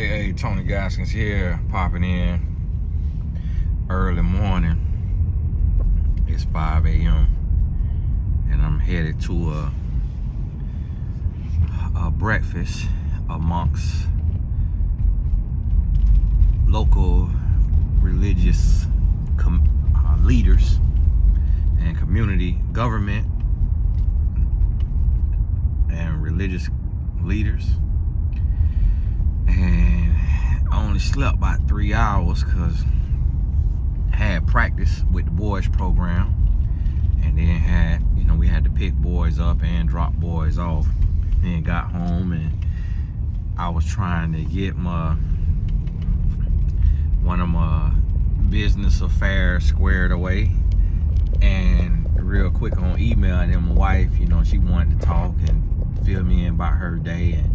Hey, Tony Gaskins here, popping in early morning. It's 5 a.m. and I'm headed to a breakfast amongst local religious leaders and community government and religious leaders. And I only slept about 3 hours because I had practice with the boys program, and then we had to pick boys up and drop boys off. Then got home and I was trying to get one of my business affairs squared away, and real quick on email, and then my wife, she wanted to talk and fill me in about her day. And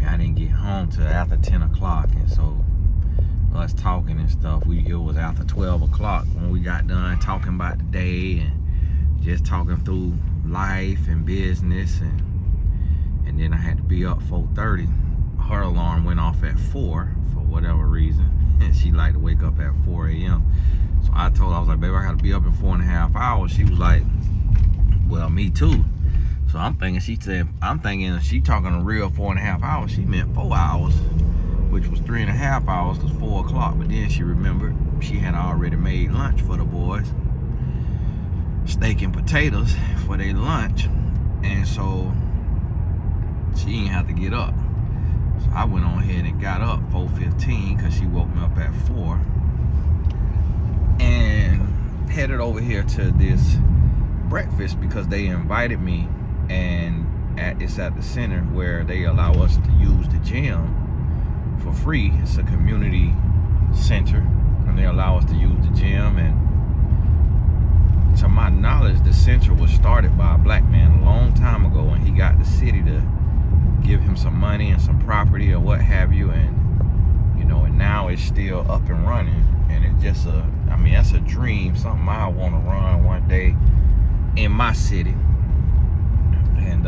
I didn't get home till after 10 o'clock, and so us talking and stuff, it was after 12 o'clock when we got done talking about the day and just talking through life and business, and then I had to be up 4:30. Her alarm went off at 4 for whatever reason, and she liked to wake up at 4 a.m. So I told her, I was like, baby, I gotta be up in 4.5 hours. She was like, well, me too. So I'm thinking she talking a real 4.5 hours. She meant 4 hours, which was 3.5 hours, because 4 o'clock. But then she remembered she had already made lunch for the boys, steak and potatoes for their lunch, and so she didn't have to get up. So I went on ahead and got up 4:15 because she woke me up at 4, and headed over here to this breakfast because they invited me. And it's at the center where they allow us to use the gym for free. It's a community center, and they allow us to use the gym. And to my knowledge, the center was started by a black man a long time ago, and he got the city to give him some money and some property or what have you, and and now it's still up and running. And it's just that's a dream, something I want to run one day in my city. And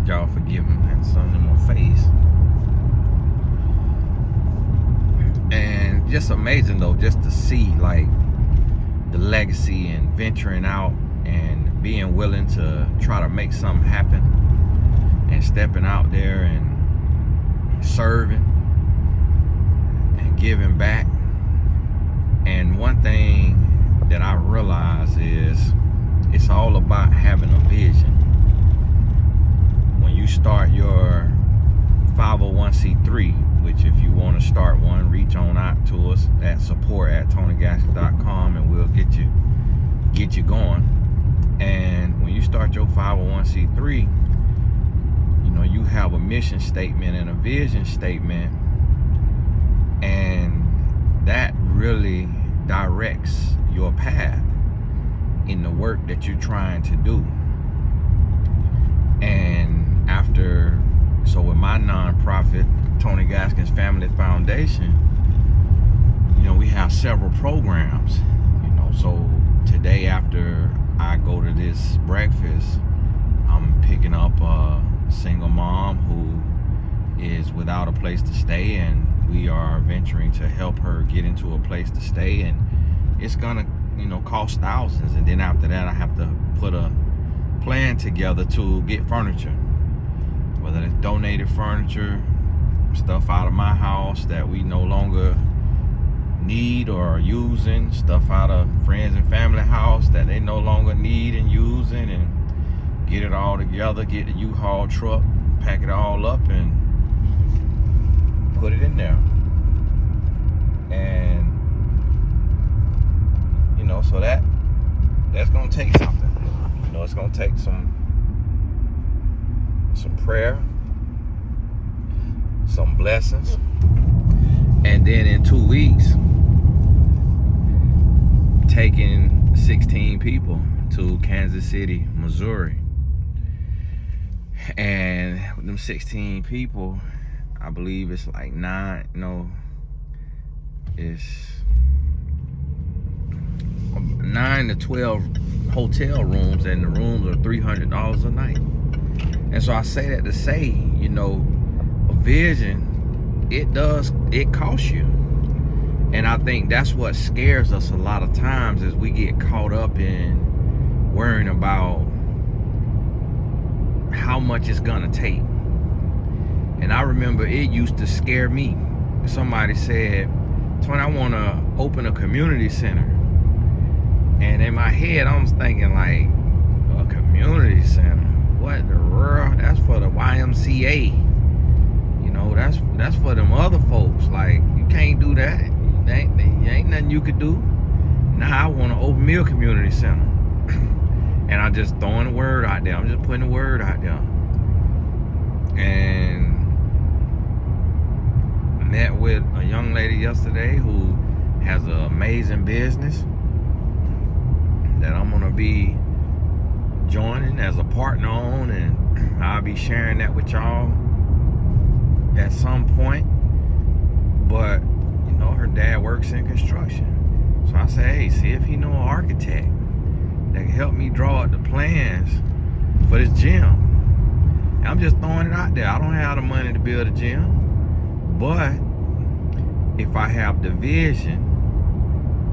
y'all forgive me, had something in my face. And just amazing though, just to see like the legacy and venturing out and being willing to try to make something happen and stepping out there and serving and giving back. And one thing that I realize is it's all about having a vision. When you start your 501c3, which if you want to start one, reach on out to us at support@tonygaskins.com, and we'll get you going. And when you start your 501c3, you have a mission statement and a vision statement, and that really directs your path in the work that you're trying to do. And so with my nonprofit, Tony Gaskins Family Foundation, we have several programs. So today, after I go to this breakfast, I'm picking up a single mom who is without a place to stay, and we are venturing to help her get into a place to stay. And it's gonna cost thousands. And then after that, I have to put a plan together to get furniture, whether it's donated furniture, stuff out of my house that we no longer need or are using, stuff out of friends and family house that they no longer need and using, and get it all together, get the U-Haul truck, pack it all up and put it in there. And so that's gonna take something. It's gonna take some prayer, some blessings, and then in 2 weeks, taking 16 people to Kansas City, Missouri. And with them 16 people, I believe it's like it's 9 to 12 hotel rooms, and the rooms are $300 a night. And so I say that to say, vision, it costs you. And I think that's what scares us a lot of times, is we get caught up in worrying about how much it's gonna take. And I remember it used to scare me. Somebody said, "Tony, I wanna open a community center." And in my head, I was thinking like, a community center? What the world? That's for the YMCA. You know, that's for them other folks. Like, you can't do that. Ain't nothing you could do. Now I want to open me a community center. And I just throwing the word out there. I'm just putting the word out there. And I met with a young lady yesterday who has an amazing business that I'm gonna be joining as a partner on, and I'll be sharing that with y'all at some point. But you know, her dad works in construction, so I say, hey, see if he know an architect that can help me draw up the plans for this gym. And I'm just throwing it out there. I don't have the money to build a gym, but if I have the vision,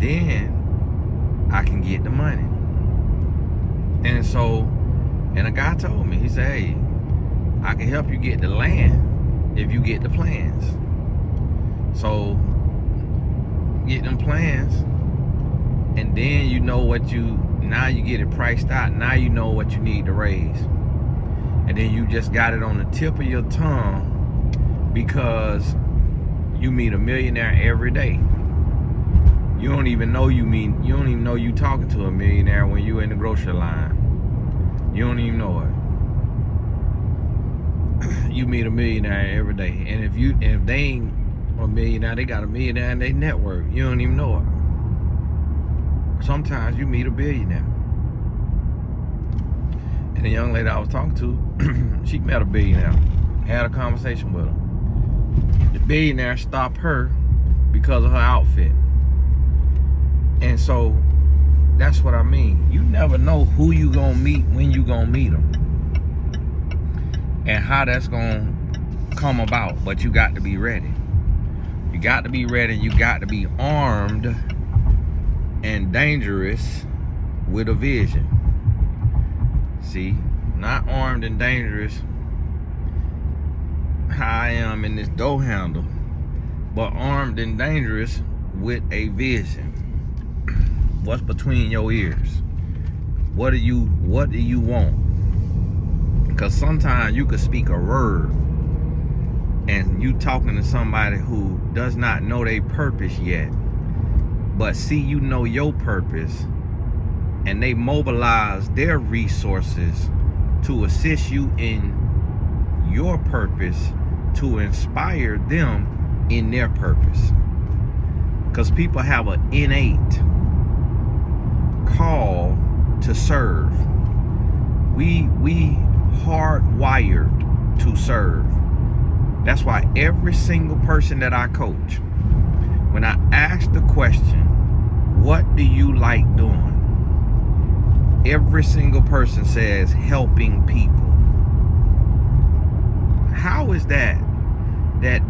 then I can get the money. And so, and a guy told me, he said, hey, I can help you get the land if you get the plans. So get them plans, and then you know what now you get it priced out. Now you know what you need to raise. And then you just got it on the tip of your tongue, because you meet a millionaire every day. You don't even know you talking to a millionaire when you in the grocery line. You don't even know it. You meet a millionaire every day. And if they ain't a millionaire, they got a millionaire in their network. You don't even know it. Sometimes you meet a billionaire. And the young lady I was talking to, she met a billionaire. Had a conversation with her. The billionaire stopped her because of her outfit. And so that's what I mean. You never know who you gonna meet when you gonna meet them, and how that's gonna come about. But you got to be ready. You got to be ready. You got to be armed and dangerous with a vision. See, not armed and dangerous how I am in this door handle, but armed and dangerous with a vision. What's between your ears? What do you want? Because sometimes you could speak a word and you talking to somebody who does not know their purpose yet, but see, you know your purpose, and they mobilize their resources to assist you in your purpose, to inspire them in their purpose. Because people have an innate call to serve. We hardwired to serve. That's why every single person that I coach, when I ask the question, what do you like doing? Every single person says helping people. How is that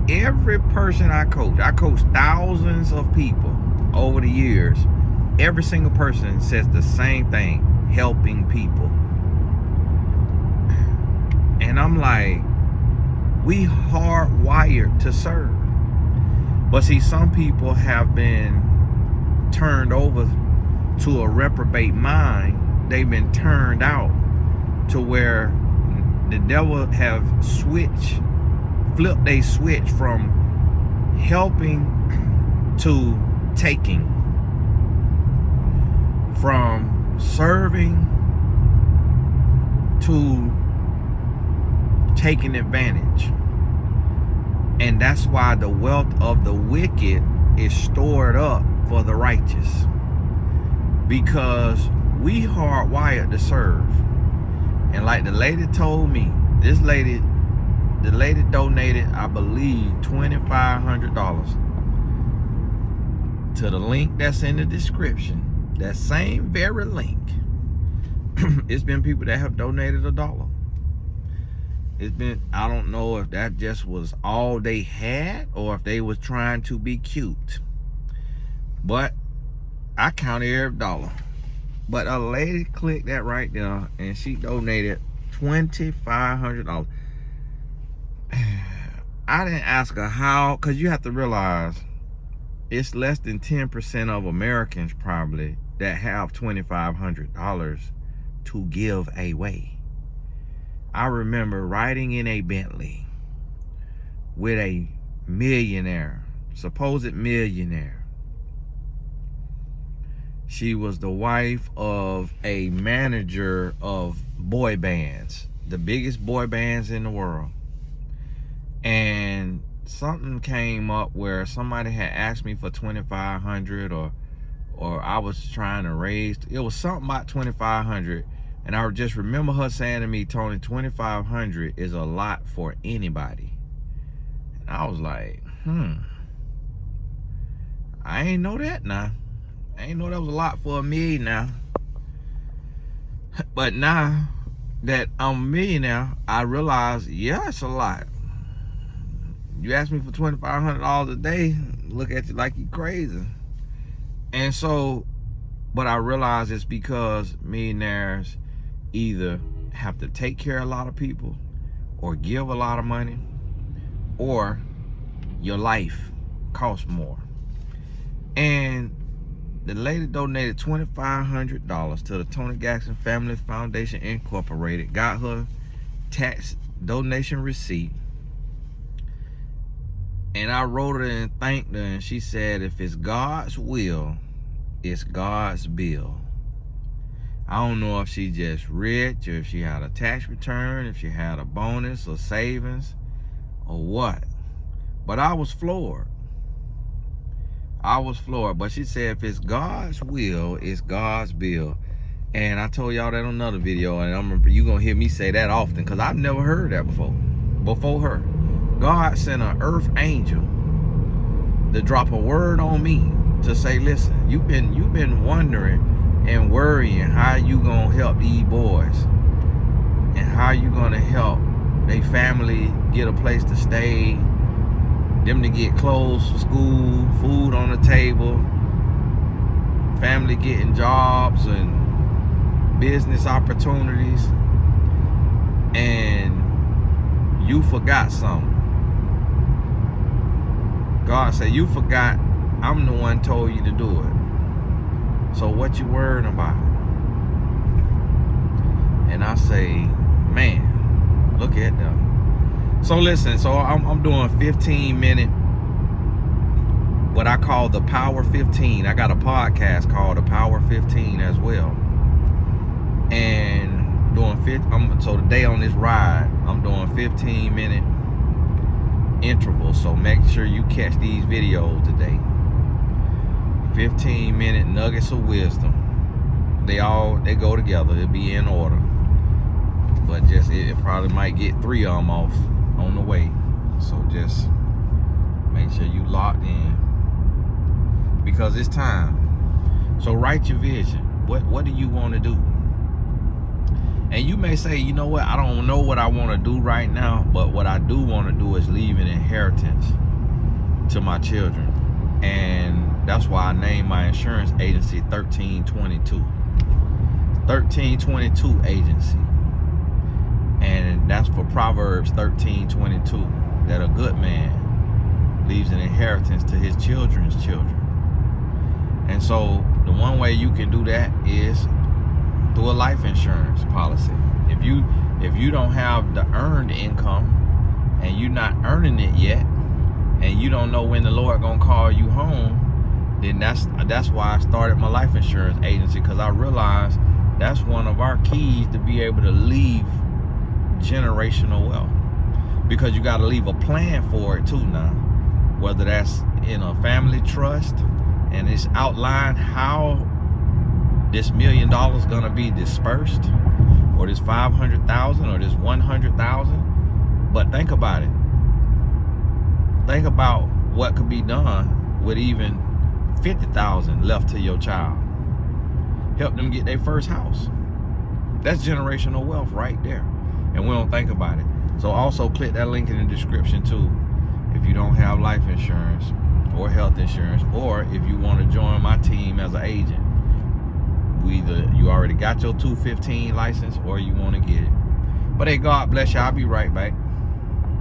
every person I coach thousands of people over the years, every single person says the same thing, helping people. And I'm like, we hardwired to serve. But see, some people have been turned over to a reprobate mind. They've been turned out to where the devil have flipped a switch from helping to taking, from serving to taking advantage. And that's why the wealth of the wicked is stored up for the righteous, because we hardwired to serve. And like the lady told me, the lady donated, I believe, $2,500 to the link that's in the description. That same very link. It's been people that have donated $1. I don't know if that just was all they had or if they was trying to be cute. But I counted every dollar. But a lady clicked that right there and she donated $2,500. I didn't ask her how, because you have to realize it's less than 10% of Americans probably that have $2,500 to give away. I remember riding in a Bentley with a millionaire, supposed millionaire. She was the wife of a manager of boy bands, the biggest boy bands in the world. And something came up where somebody had asked me for $2,500 or I was trying to raise, it was something about $2,500. And I just remember her saying to me, Tony, $2,500 is a lot for anybody. And I was like, I ain't know that now. I ain't know that was a lot for a million now. But now that I'm a millionaire, I realize, yeah, it's a lot. You ask me for $2,500 a day, look at you like you crazy. And so, but I realize it's because millionaires either have to take care of a lot of people or give a lot of money, or your life costs more. And the lady donated $2,500 to the Tony Jackson Family Foundation Incorporated, got her tax donation receipt, and I wrote her and thanked her, and she said, if it's God's will, it's God's bill. I don't know if she just rich, or if she had a tax return, if she had a bonus or savings or what. But I was floored. But she said, if it's God's will, it's God's bill. And I told y'all that on another video, and you gonna hear me say that often, because I've never heard that before her. God sent an earth angel to drop a word on me to say, listen, you've been wondering and worrying how you gonna help these boys and how you gonna help their family get a place to stay, them to get clothes for school, food on the table, family getting jobs and business opportunities, and you forgot something. God said, you forgot I'm the one told you to do it. So what you worrying about? And I say, man, look at them. So listen, so I'm doing 15-minute, what I call the Power 15. I got a podcast called the Power 15 as well. And so today on this ride, I'm doing 15-minute intervals. So make sure you catch these videos today. 15-minute nuggets of wisdom. They go together. It'll be in order. But just it probably might get 3 of them off on the way. So just make sure you locked in, because it's time. So write your vision. What do you want to do? And you may say, you know what, I don't know what I want to do right now, but what I do want to do is leave an inheritance to my children. And that's why I named my insurance agency 1322. 1322 agency. And that's for Proverbs 13:22, that a good man leaves an inheritance to his children's children. And so the one way you can do that is through a life insurance policy. If you don't have the earned income and you're not earning it yet, and you don't know when the Lord gonna call you home, then that's why I started my life insurance agency, because I realized that's one of our keys to be able to leave generational wealth. Because you got to leave a plan for it too now, whether that's in a family trust, and it's outlined how this $1 million gonna be dispersed, or this 500,000, or this 100,000. But think about it. Think about what could be done with even 50,000 left to your child. Help them get their first house. That's generational wealth right there, and we don't think about it. So also click that link in the description too. If you don't have life insurance or health insurance, or if you want to join my team as an agent, either you already got your 215 license or you want to get it. But hey, God bless you. I'll be right back.